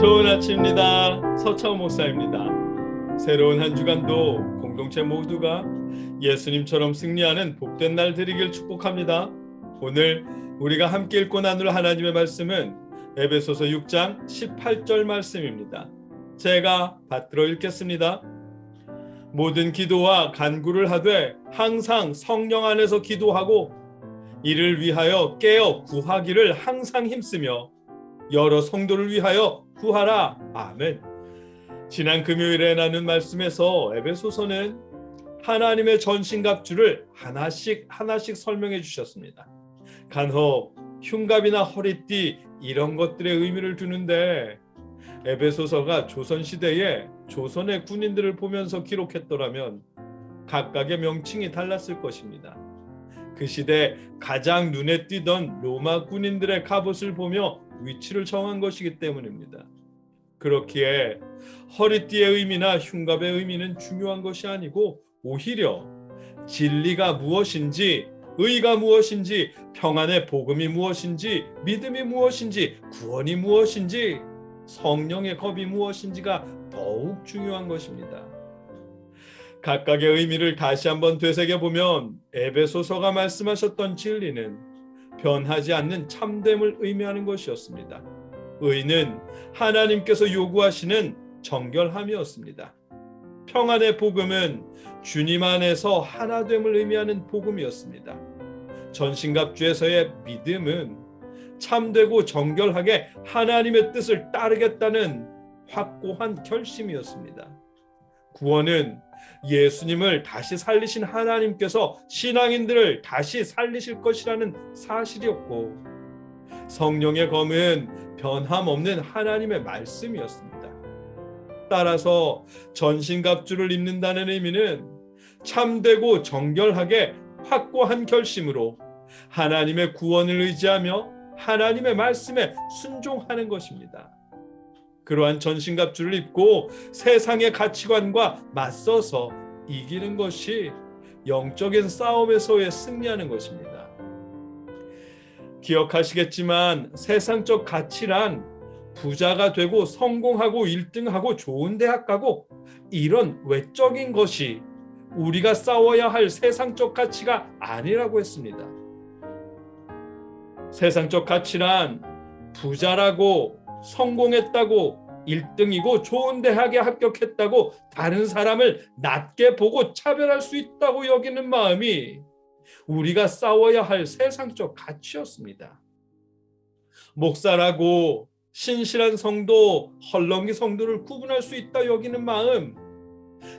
좋은 아침입니다. 서창 목사입니다. 새로운 한 주간도 공동체 모두가 예수님처럼 승리하는 복된 날 되리길 축복합니다. 오늘 우리가 함께 읽고 나눌 하나님의 말씀은 에베소서 6장 18절 말씀입니다. 제가 받들어 읽겠습니다. 모든 기도와 간구를 하되 항상 성령 안에서 기도하고 이를 위하여 깨어 구하기를 항상 힘쓰며 여러 성도를 위하여 구하라. 아멘. 지난 금요일에 나눈 말씀에서 에베소서는 하나님의 전신갑주를 하나씩 설명해 주셨습니다. 간혹 흉갑이나 허리띠 이런 것들의 의미를 두는데 에베소서가 조선시대에 조선의 군인들을 보면서 기록했더라면 각각의 명칭이 달랐을 것입니다. 그 시대 가장 눈에 띄던 로마 군인들의 갑옷을 보며 위치를 정한 것이기 때문입니다. 그렇기에 허리띠의 의미나 흉갑의 의미는 중요한 것이 아니고 오히려 진리가 무엇인지, 의가 무엇인지, 평안의 복음이 무엇인지, 믿음이 무엇인지, 구원이 무엇인지, 성령의 겁이 무엇인지가 더욱 중요한 것입니다. 각각의 의미를 다시 한번 되새겨보면 에베소서가 말씀하셨던 진리는 변하지 않는 참됨을 의미하는 것이었습니다. 의는 하나님께서 요구하시는 정결함이었습니다. 평안의 복음은 주님 안에서 하나됨을 의미하는 복음이었습니다. 전신갑주에서의 믿음은 참되고 정결하게 하나님의 뜻을 따르겠다는 확고한 결심이었습니다. 구원은 예수님을 다시 살리신 하나님께서 신앙인들을 다시 살리실 것이라는 사실이었고, 성령의 검은 변함없는 하나님의 말씀이었습니다. 따라서 전신갑주를 입는다는 의미는 참되고 정결하게 확고한 결심으로 하나님의 구원을 의지하며 하나님의 말씀에 순종하는 것입니다. 그러한 전신갑주를 입고 세상의 가치관과 맞서서 이기는 것이 영적인 싸움에서의 승리하는 것입니다. 기억하시겠지만 세상적 가치란 부자가 되고 성공하고 1등하고 좋은 대학 가고 이런 외적인 것이 우리가 싸워야 할 세상적 가치가 아니라고 했습니다. 세상적 가치란 부자라고 성공했다고 1등이고 좋은 대학에 합격했다고 다른 사람을 낮게 보고 차별할 수 있다고 여기는 마음이 우리가 싸워야 할 세상적 가치였습니다. 목사라고 신실한 성도, 헐렁이 성도를 구분할 수 있다 여기는 마음,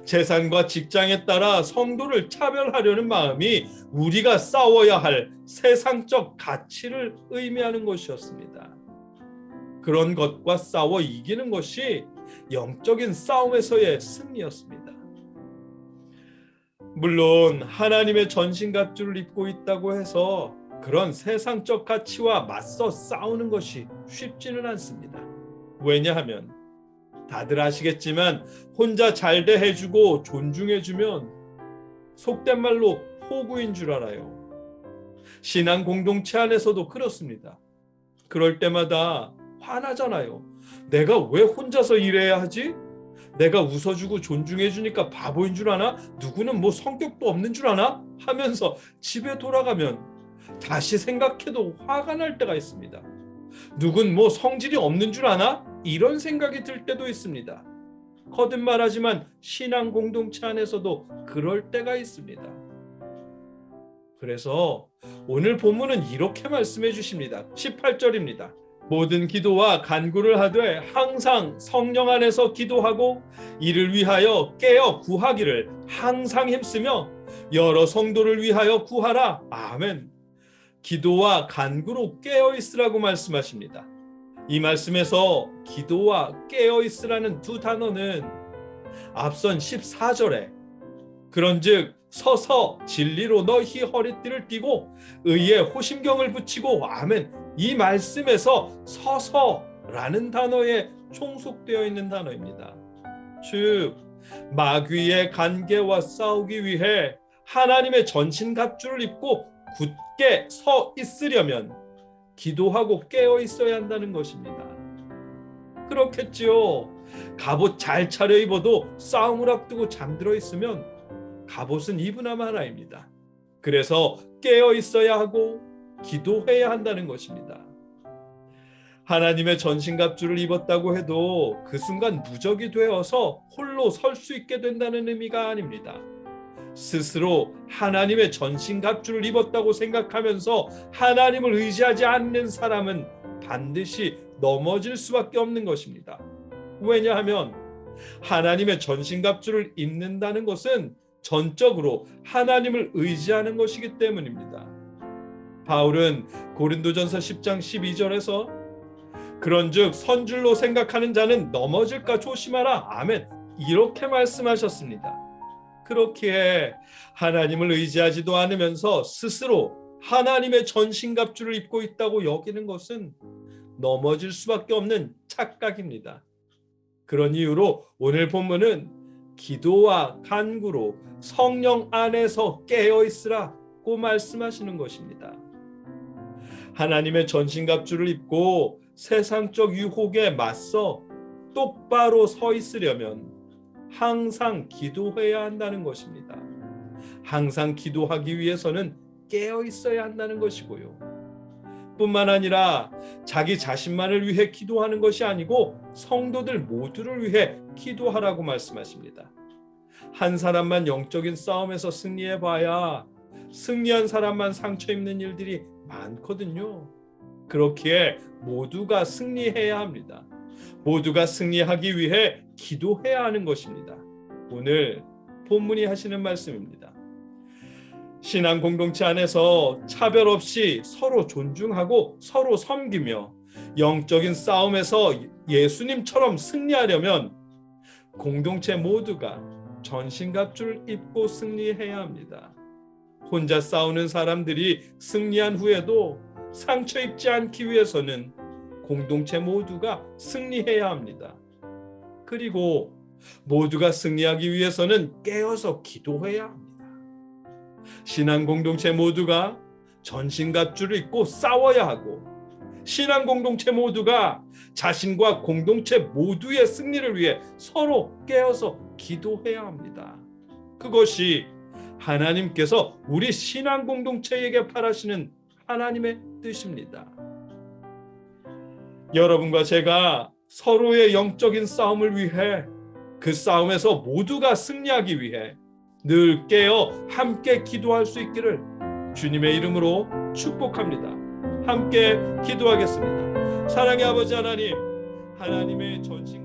재산과 직장에 따라 성도를 차별하려는 마음이 우리가 싸워야 할 세상적 가치를 의미하는 것이었습니다. 그런 것과 싸워 이기는 것이 영적인 싸움에서의 승리였습니다. 물론 하나님의 전신갑주를 입고 있다고 해서 그런 세상적 가치와 맞서 싸우는 것이 쉽지는 않습니다. 왜냐하면 다들 아시겠지만 혼자 잘 대해주고 존중해주면 속된 말로 호구인 줄 알아요. 신앙 공동체 안에서도 그렇습니다. 그럴 때마다 화나잖아요. 내가 왜 혼자서 일해야 하지? 내가 웃어주고 존중해주니까 바보인 줄 아나? 누구는 뭐 성격도 없는 줄 아나? 하면서 집에 돌아가면 다시 생각해도 화가 날 때가 있습니다. 누군 뭐 성질이 없는 줄 아나? 이런 생각이 들 때도 있습니다. 거듭말하지만 신앙 공동체 안에서도 그럴 때가 있습니다. 그래서 오늘 본문은 이렇게 말씀해 주십니다. 18절입니다. 모든 기도와 간구를 하되 항상 성령 안에서 기도하고 이를 위하여 깨어 구하기를 항상 힘쓰며 여러 성도를 위하여 구하라. 아멘. 기도와 간구로 깨어 있으라고 말씀하십니다. 이 말씀에서 기도와 깨어 있으라는 두 단어는 앞선 14절에 그런즉 서서 진리로 너희 허리띠를 띠고 의에 호심경을 붙이고 아멘, 이 말씀에서 서서라는 단어에 총속되어 있는 단어입니다. 즉 마귀의 관계와 싸우기 위해 하나님의 전신갑주를 입고 굳게 서 있으려면 기도하고 깨어 있어야 한다는 것입니다. 그렇겠지요. 갑옷 잘 차려입어도 싸움을 앞두고 잠들어 있으면 갑옷은 입으나 마나입니다. 그래서 깨어 있어야 하고 기도해야 한다는 것입니다. 하나님의 전신갑주를 입었다고 해도 그 순간 무적이 되어서 홀로 설 수 있게 된다는 의미가 아닙니다. 스스로 하나님의 전신갑주를 입었다고 생각하면서 하나님을 의지하지 않는 사람은 반드시 넘어질 수밖에 없는 것입니다. 왜냐하면 하나님의 전신갑주를 입는다는 것은 전적으로 하나님을 의지하는 것이기 때문입니다. 바울은 고린도전서 10장 12절에서 그런즉 선줄로 생각하는 자는 넘어질까 조심하라. 아멘. 이렇게 말씀하셨습니다. 그렇기에 하나님을 의지하지도 않으면서 스스로 하나님의 전신갑주를 입고 있다고 여기는 것은 넘어질 수밖에 없는 착각입니다. 그런 이유로 오늘 본문은 기도와 간구로 성령 안에서 깨어 있으라고 말씀하시는 것입니다. 하나님의 전신갑주를 입고 세상적 유혹에 맞서 똑바로 서 있으려면 항상 기도해야 한다는 것입니다. 항상 기도하기 위해서는 깨어 있어야 한다는 것이고요. 뿐만 아니라 자기 자신만을 위해 기도하는 것이 아니고 성도들 모두를 위해 기도하라고 말씀하십니다. 한 사람만 영적인 싸움에서 승리해봐야 승리한 사람만 상처 입는 일들이 많거든요. 그렇기에 모두가 승리해야 합니다. 모두가 승리하기 위해 기도해야 하는 것입니다. 오늘 본문이 하시는 말씀입니다. 신앙 공동체 안에서 차별 없이 서로 존중하고 서로 섬기며 영적인 싸움에서 예수님처럼 승리하려면 공동체 모두가 전신갑주를 입고 승리해야 합니다. 혼자 싸우는 사람들이 승리한 후에도 상처 입지 않기 위해서는 공동체 모두가 승리해야 합니다. 그리고 모두가 승리하기 위해서는 깨어서 기도해야 합니다. 신앙 공동체 모두가 전신갑주를 입고 싸워야 하고 신앙 공동체 모두가 자신과 공동체 모두의 승리를 위해 서로 깨어서 기도해야 합니다. 그것이 하나님께서 우리 신앙 공동체에게 바라시는 하나님의 뜻입니다. 여러분과 제가 서로의 영적인 싸움을 위해 그 싸움에서 모두가 승리하기 위해 늘 깨어 함께 기도할 수 있기를 주님의 이름으로 축복합니다. 함께 기도하겠습니다. 사랑의 아버지 하나님, 하나님의 전신